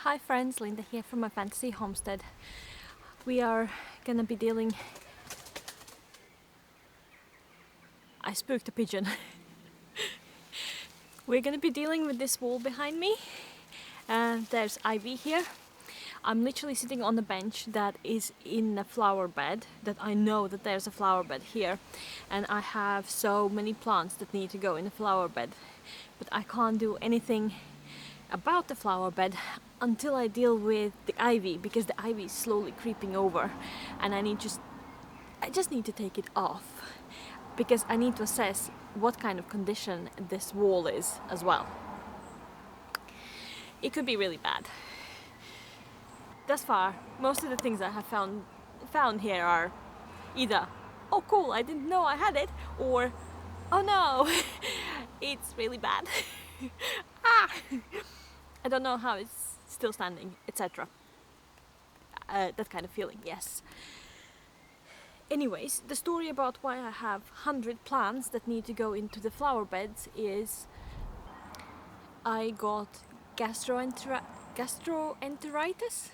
Hi friends, Linda here from my fantasy homestead. We are gonna be dealing... I spooked a pigeon. We're gonna be dealing with this wall behind me. There's ivy here. I'm literally sitting on a bench that is in a flower bed, that I know that there's a flower bed here. And I have so many plants that need to go in the flower bed. But I can't do anything about the flower bed until I deal with the ivy, because the ivy is slowly creeping over and I just need to take it off, because I need to assess what kind of condition this wall is as well. It could be really bad. Thus far, most of the things I have found here are either, oh cool, I didn't know I had it, or oh no, it's really bad. I don't know how it's still standing, etc. That kind of feeling, yes. Anyways, the story about why I have 100 plants that need to go into the flower beds is I got gastroenteritis.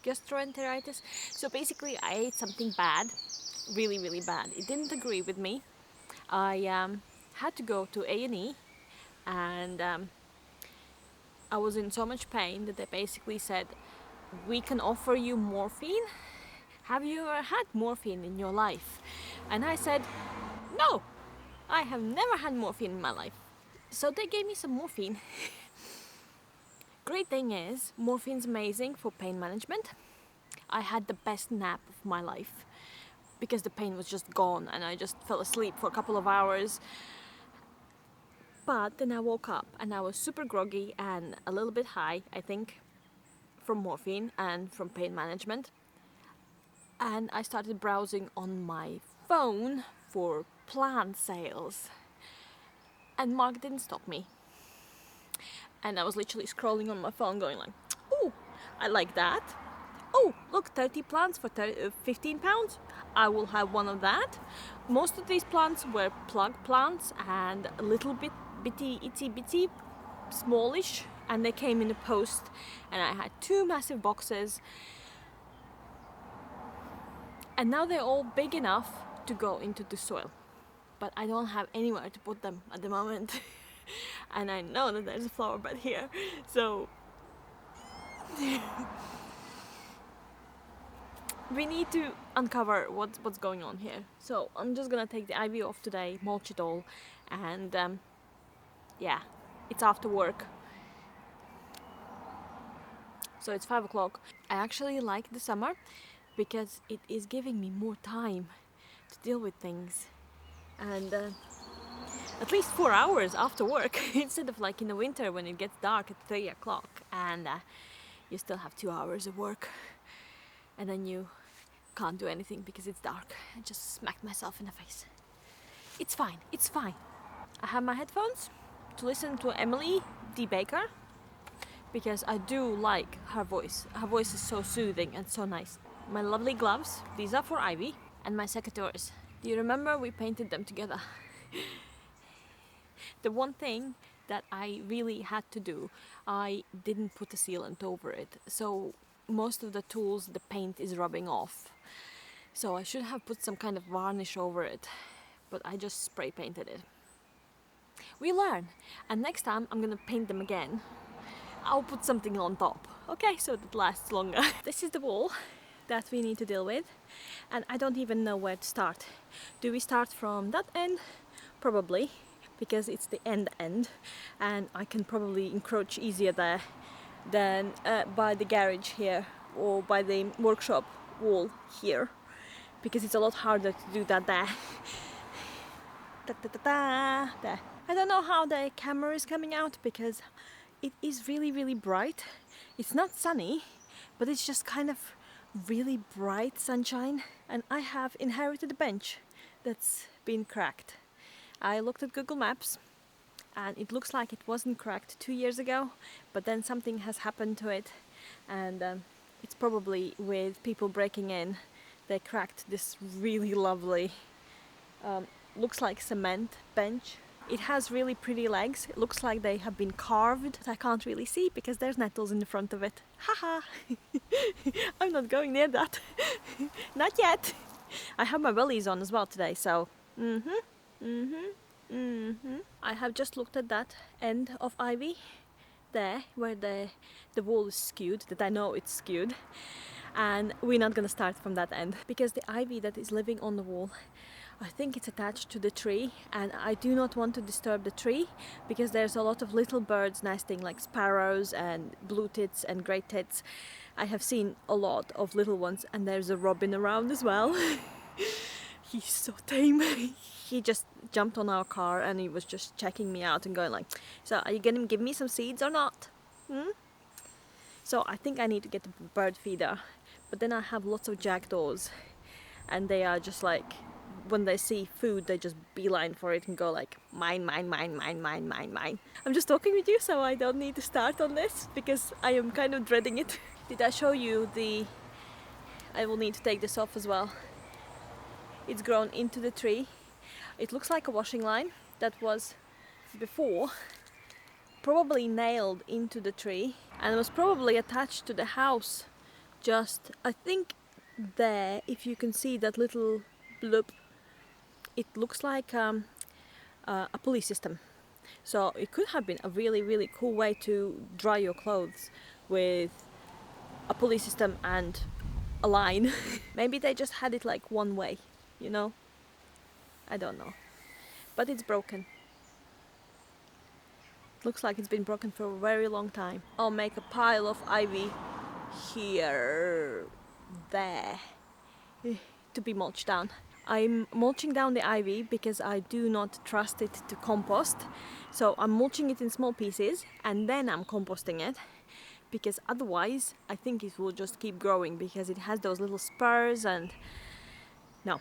Gastroenteritis. So basically, I ate something bad, really bad. It didn't agree with me. I had to go to A&E, and I was in so much pain that they basically said, we can offer you morphine. Have you ever had morphine in your life? And I said, no, I have never had morphine in my life. So they gave me some morphine. Great thing is, morphine's amazing for pain management. I had the best nap of my life because the pain was just gone and I just fell asleep for a couple of hours. But then I woke up and I was super groggy and a little bit high, I think, from morphine and from pain management. And I started browsing on my phone for plant sales. And Mark didn't stop me. And I was literally scrolling on my phone going like, oh, I like that. Oh, look, 30 plants for £15. I will have one of that. Most of these plants were plug plants and a little bit itsy bitty, smallish, and they came in a post, and I had 2 massive boxes. And now they're all big enough to go into the soil. But I don't have anywhere to put them at the moment. And I know that there's a flower bed here, so we need to uncover what's going on here. So I'm just gonna take the ivy off today, mulch it all, and yeah, it's after work. So it's 5 o'clock. I actually like the summer because it is giving me more time to deal with things, and at least 4 hours after work instead of like in the winter when it gets dark at 3 o'clock and you still have 2 hours of work and then you can't do anything because it's dark. I just smacked myself in the face. It's fine, it's fine. I have my headphones to listen to Emily D. Baker because I do like her voice. Her voice is so soothing and so nice. My lovely gloves, these are for Ivy, and my secateurs. Do you remember we painted them together? The one thing that I really had to do, I didn't put a sealant over it. So most of the tools, the paint is rubbing off. So I should have put some kind of varnish over it, but I just spray painted it. We learn, and next time I'm gonna paint them again. I'll put something on top, okay, so that lasts longer. This is the wall that we need to deal with, and I don't even know where to start. Do we start from that end? Probably, because it's the end, and I can probably encroach easier there than by the garage here or by the workshop wall here, because it's a lot harder to do that there. There. I don't know how the camera is coming out because it is really bright. It's not sunny, but it's just kind of really bright sunshine, and I have inherited a bench that's been cracked. I looked at Google Maps and it looks like it wasn't cracked 2 years ago, but then something has happened to it, and it's probably with people breaking in. They cracked this really lovely, looks like cement bench. It has really pretty legs. It looks like they have been carved. I can't really see because there's nettles in the front of it. Haha! I'm not going near that. Not yet. I have my wellies on as well today, so. I have just looked at that end of ivy there where the wall is skewed, that I know it's skewed. And we're not gonna start from that end because the ivy that is living on the wall, I think it's attached to the tree, and I do not want to disturb the tree because there's a lot of little birds nesting, like sparrows and blue tits and grey tits. I have seen a lot of little ones, and there's a robin around as well. He's so tame. He just jumped on our car and he was just checking me out and going like, so are you gonna give me some seeds or not? So I think I need to get a bird feeder. But then I have lots of jackdaws, and they are just like, when they see food, they just beeline for it and go like, mine, mine, mine, mine, mine, mine, mine. I'm just talking with you, so I don't need to start on this because I am kind of dreading it. Did I show you I will need to take this off as well. It's grown into the tree. It looks like a washing line that was before probably nailed into the tree and was probably attached to the house. Just, I think there, if you can see that little bloop, it looks like a pulley system. So it could have been a really, really cool way to dry your clothes with a pulley system and a line. Maybe they just had it like one way, you know? I don't know. But it's broken. Looks like it's been broken for a very long time. I'll make a pile of ivy here, there, to be mulched down. I'm mulching down the ivy because I do not trust it to compost. So I'm mulching it in small pieces and then I'm composting it, because otherwise I think it will just keep growing because it has those little spurs and no.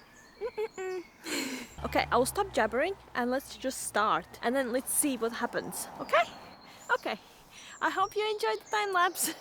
Okay, I'll stop jabbering and let's just start and then let's see what happens. Okay? Okay. I hope you enjoyed the time lapse.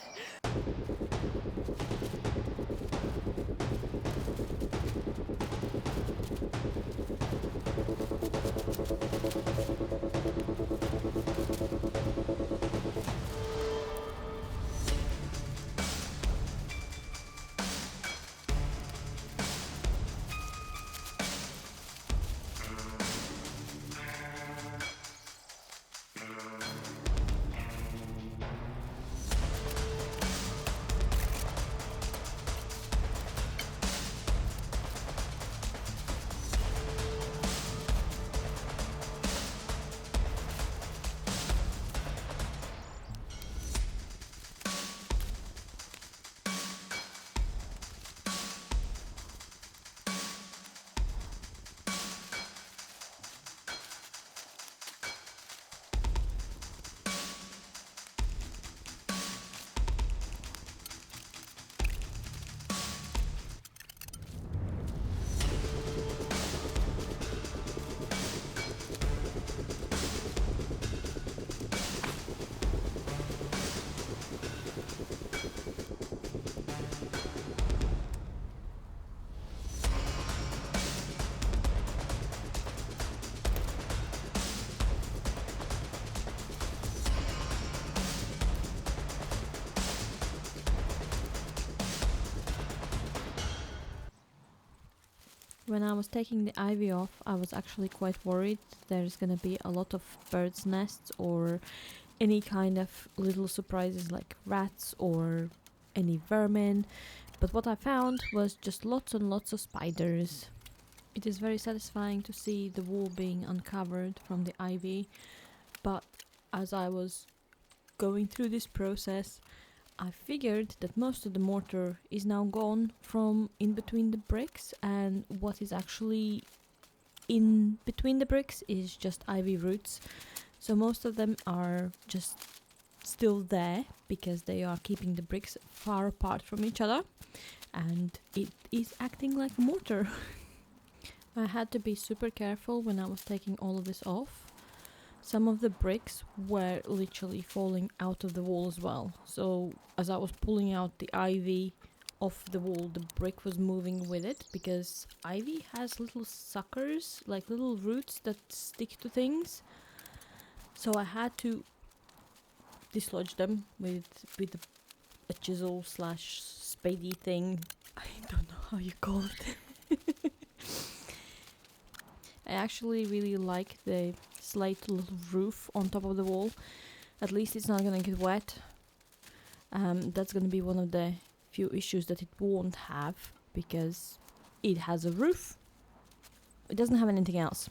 When I was taking the ivy off, I was actually quite worried there's gonna be a lot of birds' nests or any kind of little surprises like rats or any vermin. But what I found was just lots and lots of spiders. It is very satisfying to see the wall being uncovered from the ivy, but as I was going through this process, I figured that most of the mortar is now gone from in between the bricks, and what is actually in between the bricks is just ivy roots. So most of them are just still there because they are keeping the bricks far apart from each other, and it is acting like a mortar. I had to be super careful when I was taking all of this off. Some of the bricks were literally falling out of the wall as well. So as I was pulling out the ivy off the wall, the brick was moving with it, because ivy has little suckers, like little roots that stick to things. So I had to dislodge them with a chisel slash spadey thing. I don't know how you call it. I actually really like the slight little roof on top of the wall. At least it's not gonna get wet. That's gonna be one of the few issues that it won't have, because it has a roof. It doesn't have anything else.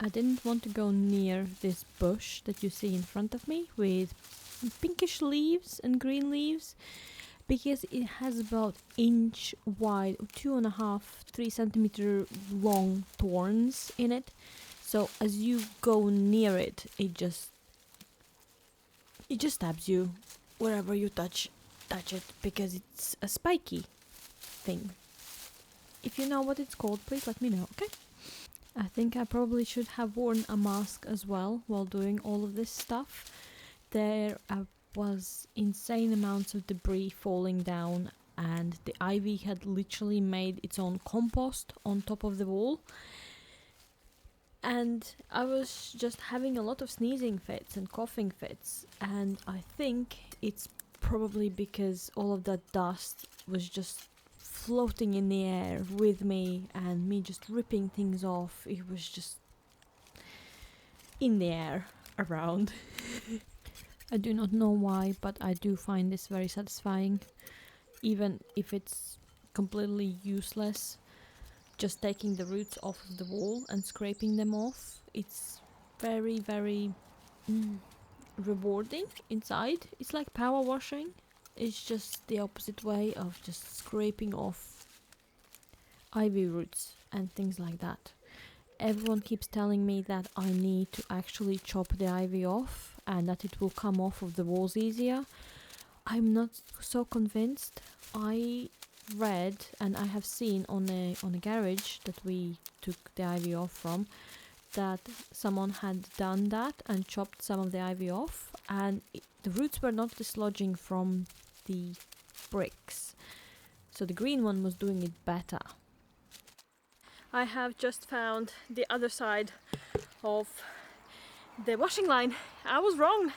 I didn't want to go near this bush that you see in front of me with pinkish leaves and green leaves, because it has about inch wide, 2.5-3 centimeter long thorns in it. So as you go near it, it just stabs you wherever you touch it, because it's a spiky thing. If you know what it's called, please let me know, okay? I think I probably should have worn a mask as well while doing all of this stuff. There was insane amounts of debris falling down, and the ivy had literally made its own compost on top of the wall. And I was just having a lot of sneezing fits and coughing fits, and I think it's probably because all of that dust was just floating in the air with me, and me just ripping things off. It was just in the air around. I do not know why, but I do find this very satisfying, even if it's completely useless. Just taking the roots off of the wall and scraping them off, it's very, very rewarding inside. It's like power washing. It's just the opposite way of just scraping off ivy roots and things like that. Everyone keeps telling me that I need to actually chop the ivy off and that it will come off of the walls easier. I'm not so convinced. I read and I have seen on a garage that we took the ivy off from, that someone had done that and chopped some of the ivy off, and the roots were not dislodging from the bricks, so the green one was doing it better. I have just found the other side of the washing line. I was wrong.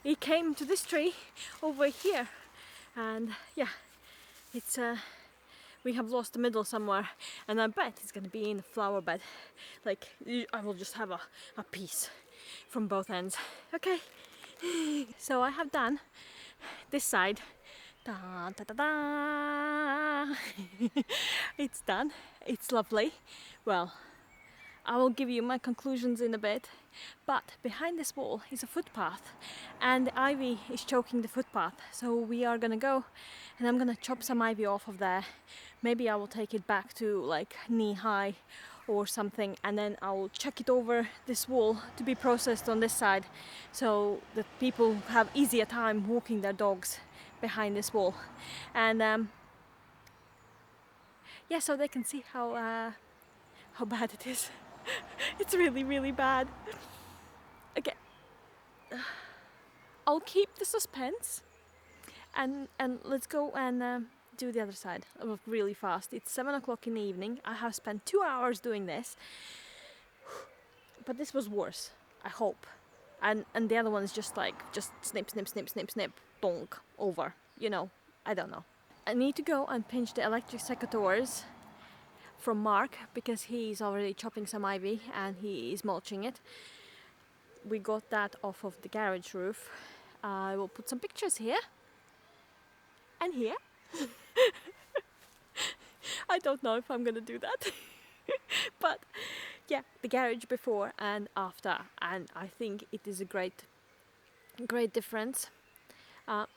It came to this tree over here, and yeah, it's we have lost the middle somewhere, and I bet it's gonna be in the flower bed. Like, I will just have a piece from both ends. Okay, so I have done this side. Da, da, da, da. It's done. It's lovely. Well, I will give you my conclusions in a bit, but behind this wall is a footpath and the ivy is choking the footpath, so we are gonna go and I'm gonna chop some ivy off of there. Maybe I will take it back to like knee high or something, and then I will chuck it over this wall to be processed on this side, so that people have easier time walking their dogs behind this wall, and yeah, so they can see how bad it is. It's really, really bad. Okay, I'll keep the suspense, and let's go and do the other side really fast. It's 7 o'clock in the evening. I have spent 2 hours doing this, but this was worse, I hope. And the other one is just snip, snip, snip, snip, snip, donk, over. You know, I don't know. I need to go and pinch the electric secateurs from Mark because he's already chopping some ivy and he is mulching it. We got that off of the garage roof. I will put some pictures here and here. I don't know if I'm gonna do that. But yeah, the garage before and after, and I think it is a great difference.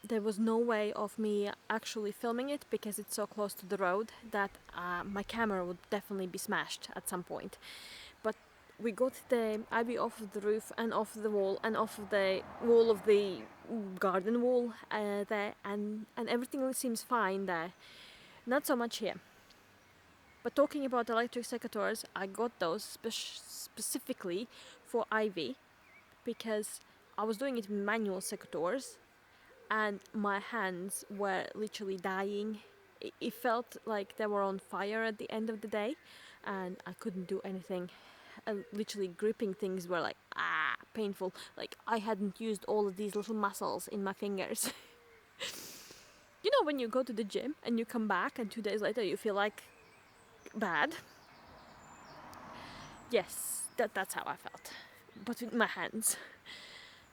There was no way of me actually filming it because it's so close to the road that my camera would definitely be smashed at some point. But we got the ivy off of the roof and off the wall and off of the wall of the garden wall there, and everything seems fine there. Not so much here. But talking about electric secateurs, I got those specifically for ivy because I was doing it with manual secateurs and my hands were literally dying. It felt like they were on fire at the end of the day and I couldn't do anything. Literally gripping things were like, painful. Like I hadn't used all of these little muscles in my fingers. You know when you go to the gym and you come back and 2 days later you feel like bad? Yes, that's how I felt, but with my hands.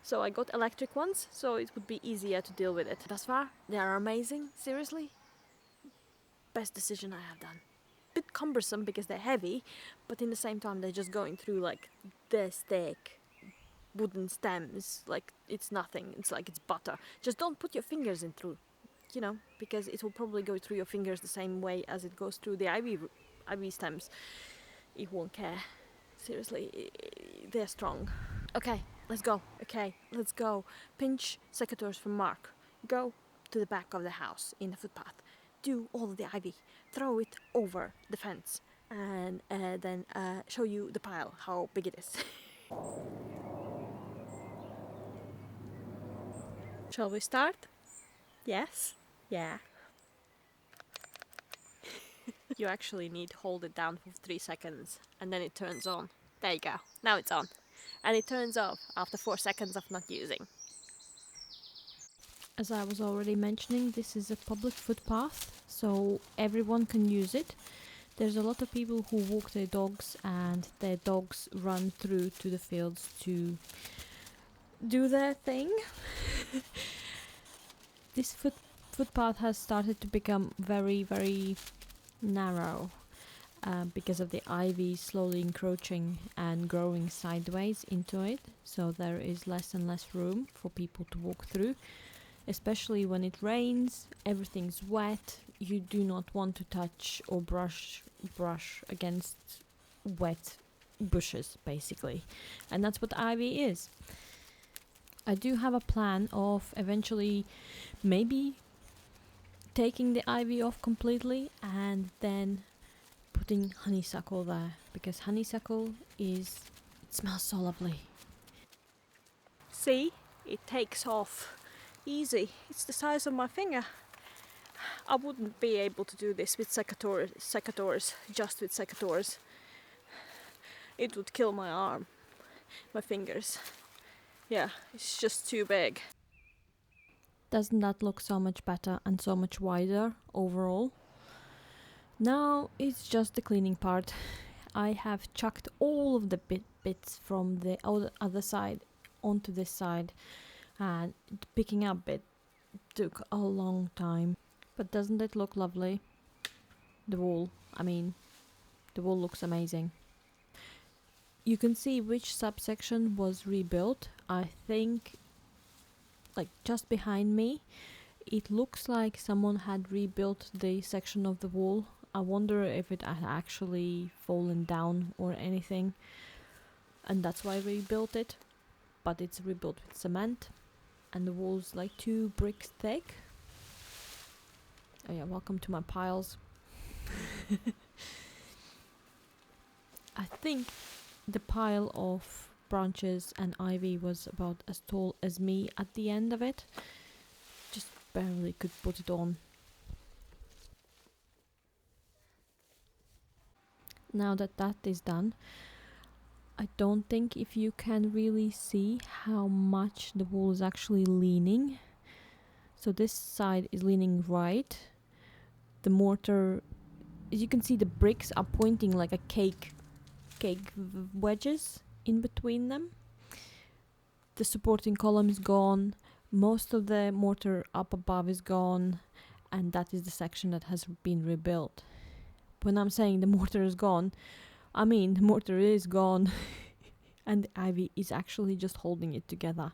So I got electric ones, so it would be easier to deal with it. Thus far, they are amazing, seriously. Best decision I have done. Bit cumbersome because they're heavy, but in the same time they're just going through like this thick wooden stems, like it's nothing, it's like it's butter. Just don't put your fingers in through, you know, because it will probably go through your fingers the same way as it goes through the ivy stems. It won't care. Seriously, they're strong. Okay, let's go. Okay, let's go. Pinch secateurs from Mark. Go to the back of the house in the footpath. Do all of the ivy. Throw it over the fence. And then show you the pile, how big it is. Shall we start? Yes? Yeah. You actually need to hold it down for 3 seconds and then it turns on. There you go. Now it's on. And it turns off after 4 seconds of not using. As I was already mentioning, this is a public footpath, so everyone can use it. There's a lot of people who walk their dogs and their dogs run through to the fields to do their thing. This footpath has started to become very, very narrow because of the ivy slowly encroaching and growing sideways into it, so there is less and less room for people to walk through, especially when it rains. Everything's wet. You do not want to touch or brush against wet bushes, basically, and that's what ivy is. I do have a plan of eventually maybe taking the ivy off completely and then putting honeysuckle there, because honeysuckle it smells so lovely. See, it takes off easy. It's the size of my finger. I wouldn't be able to do this with secateurs, just with secateurs. It would kill my arm, my fingers. Yeah, it's just too big. Doesn't that look so much better and so much wider overall? Now it's just the cleaning part. I have chucked all of the bits from the other side onto this side, and picking up it took a long time. But doesn't it look lovely? The wall, the wall looks amazing. You can see which subsection was rebuilt. I think, like just behind me, it looks like someone had rebuilt the section of the wall. I wonder if it had actually fallen down or anything, and that's why we rebuilt it. But it's rebuilt with cement, and the wall's like 2 bricks thick. Oh yeah, welcome to my piles. I think the pile of branches and ivy was about as tall as me at the end of it. Just barely could put it on. Now that that is done, I don't think if you can really see how much the wall is actually leaning. So this side is leaning right. The mortar, as you can see, the bricks are pointing like a cake wedges in between them. The supporting column is gone. Most of the mortar up above is gone, and that is the section that has been rebuilt. When I'm saying the mortar is gone, I mean the mortar is gone and the ivy is actually just holding it together.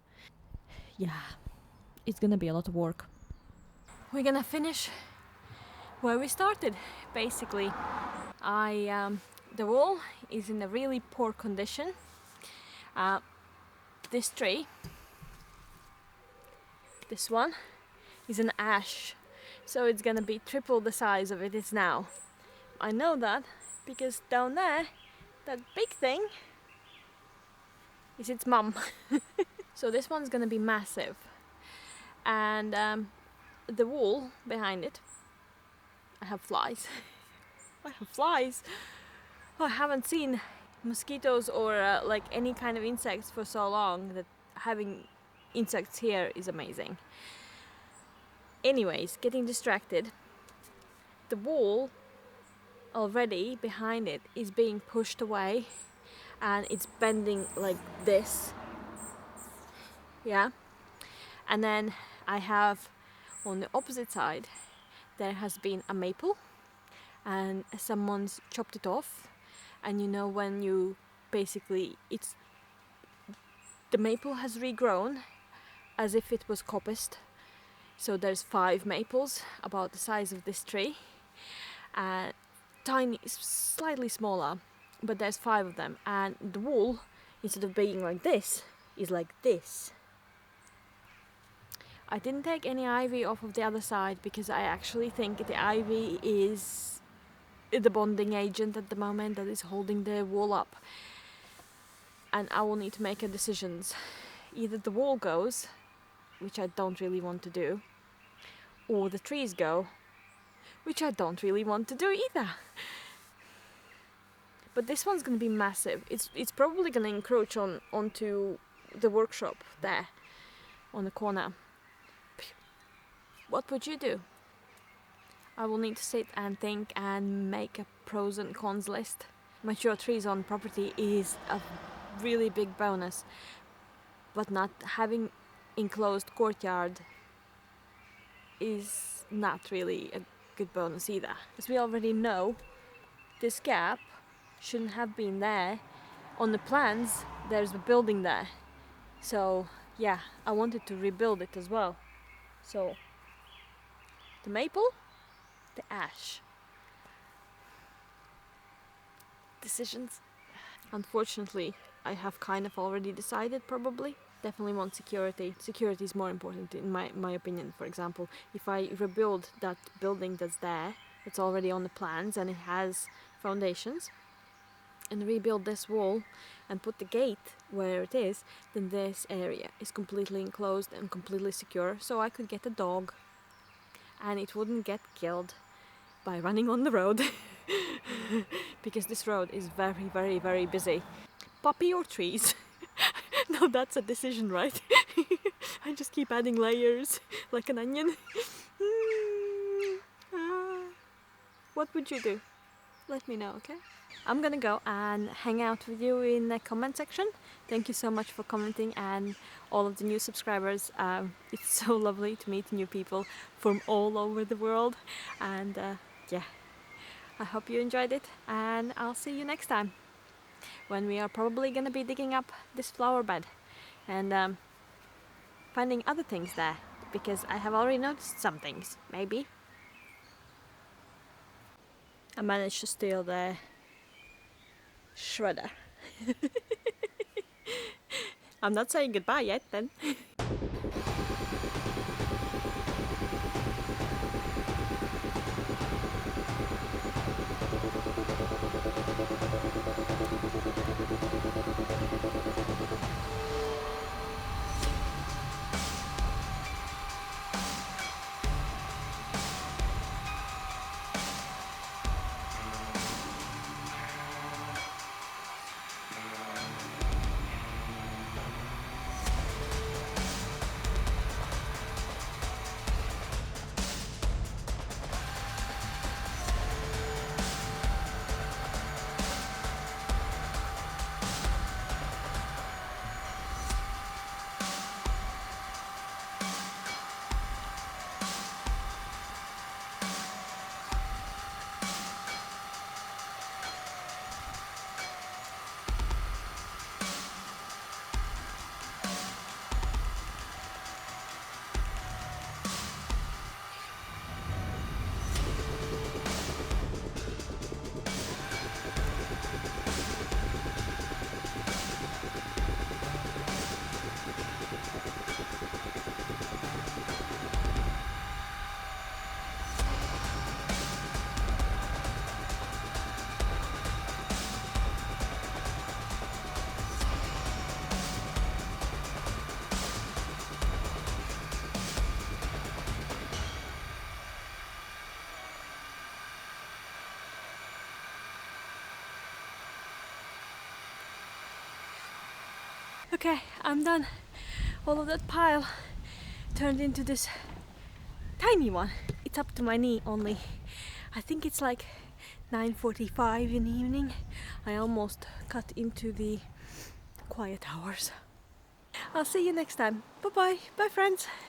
Yeah, it's gonna be a lot of work. We're gonna finish where we started, basically. The wall is in a really poor condition. This tree, this one, is an ash, so it's gonna be triple the size of it is now. I know that because down there, that big thing is its mum. So this one's gonna be massive, and the wall behind it, I have flies. I have flies. I haven't seen mosquitoes or like any kind of insects for so long that having insects here is amazing. Anyways, getting distracted. The wall already behind it is being pushed away and it's bending like this. Yeah. And then I have on the opposite side there has been a maple and someone's chopped it off, and you know when you basically the maple has regrown as if it was coppiced. So there's 5 maples about the size of this tree, tiny, slightly smaller, but there's 5 of them, and the wall, instead of being like this, is like this. I didn't take any ivy off of the other side because I actually think the ivy is the bonding agent at the moment that is holding the wall up, and I will need to make a decisions. Either the wall goes, which I don't really want to do, or the trees go, which I don't really want to do either. But this one's going to be massive. It's probably going to encroach onto the workshop there on the corner. What would you do? I will need to sit and think and make a pros and cons list. Mature trees on property is a really big bonus, but not having enclosed courtyard is not really a good bonus either. As we already know, this gap shouldn't have been there. On the plans, there's a building there. So yeah, I wanted to rebuild it as well. So the maple, the ash. Decisions. Unfortunately, I have kind of already decided probably. Definitely want security. Security is more important in my opinion. For example, if I rebuild that building that's there, it's already on the plans and it has foundations, and rebuild this wall and put the gate where it is, then this area is completely enclosed and completely secure, so I could get a dog and it wouldn't get killed by running on the road because this road is very, very, very busy. Puppy or trees? No, that's a decision, right? I just keep adding layers like an onion. What would you do? let me know, okay? I'm gonna go and hang out with you in the comment section. Thank you so much for commenting and all of the new subscribers. It's so lovely to meet new people from all over the world. And yeah, I hope you enjoyed it, and I'll see you next time when we are probably gonna be digging up this flower bed and finding other things there, because I have already noticed some things, maybe. I managed to steal the shredder. I'm not saying goodbye yet then. Okay, I'm done. All of that pile turned into this tiny one. It's up to my knee only. I think it's like 9:45 in the evening. I almost cut into the quiet hours. I'll see you next time. Bye bye. Bye friends.